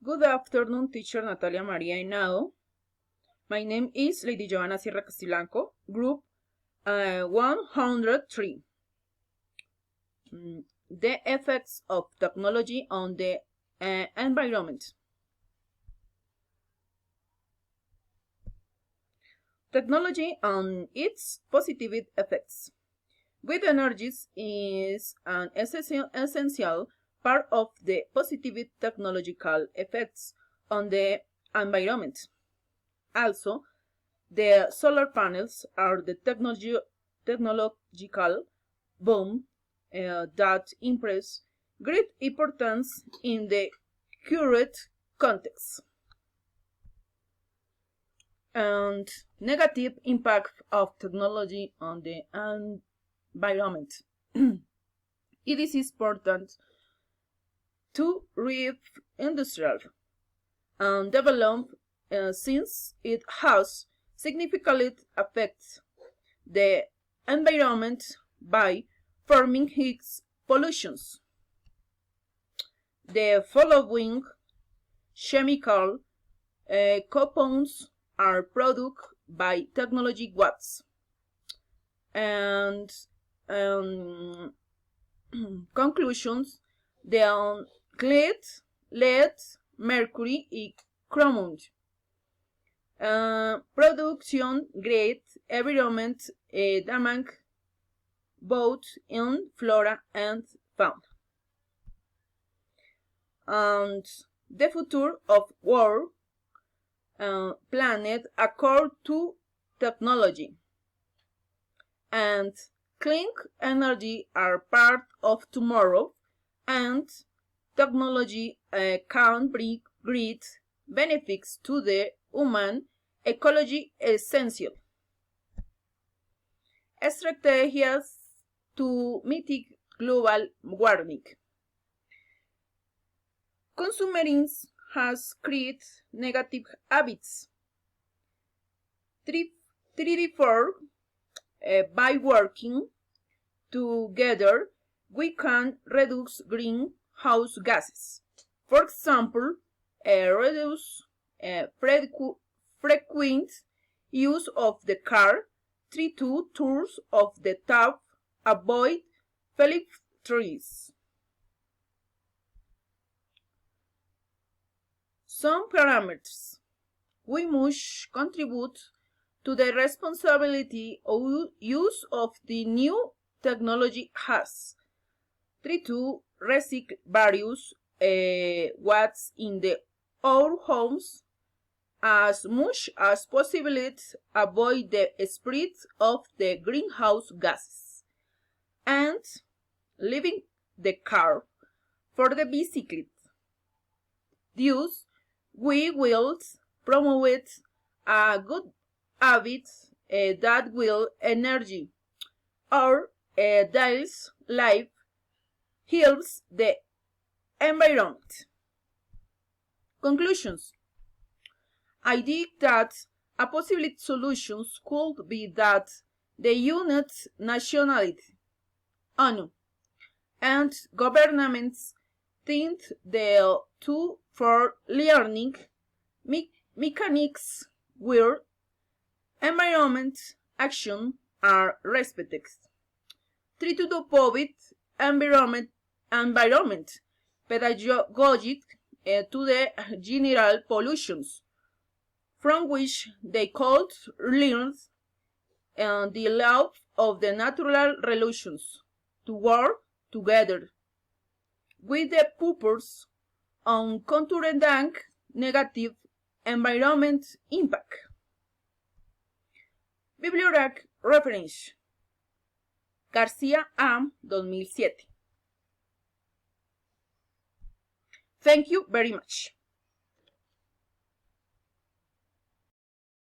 Good afternoon, teacher Natalia Maria Hinado. My name is Lady Joana Sierra Castillanco, group 103. The effects of technology on the environment. Technology and its positive effects. Wind energies is an essential part of the positive technological effects on the environment. Also, the solar panels are the technological boom that impress great importance in the current context. And negative impact of technology on the environment. It is important to read industrial and develop since it has significantly affects the environment by forming its pollutions. The following chemical compounds are produced by technology watts. And conclusions, the lead, mercury y chromium. Production grade environment damage both in flora and fauna. And the future of world planet according to technology. And clean energy are part of tomorrow, and technology can bring great benefits to the human ecology essential. Strategies to mitigate global warming. Consumerism has created negative habits. 3D4 by working together, we can reduce greenhouse gases. For example, reduce frequent use of the car, 3 tours of the tap, avoid felling trees. Some parameters. We must contribute to the responsibility of use of the new technology has. 3 recycle various watts in our homes as much as possible, avoid the spread of the greenhouse gases, and leaving the car for the bicycle. Thus, we will promote a good habit that will energy our daily life helps the environment. Conclusions. I think that a possible solution could be that the unit nationality, ONU, and governments think the two for learning mechanics where environment action are respected. 3 to the public environment pedagogic to the general pollutions from which they could learn the love of the natural relations to work together with the purpose on countering negative environment impact. Bibliographic reference. García A. 2007. Thank you very much.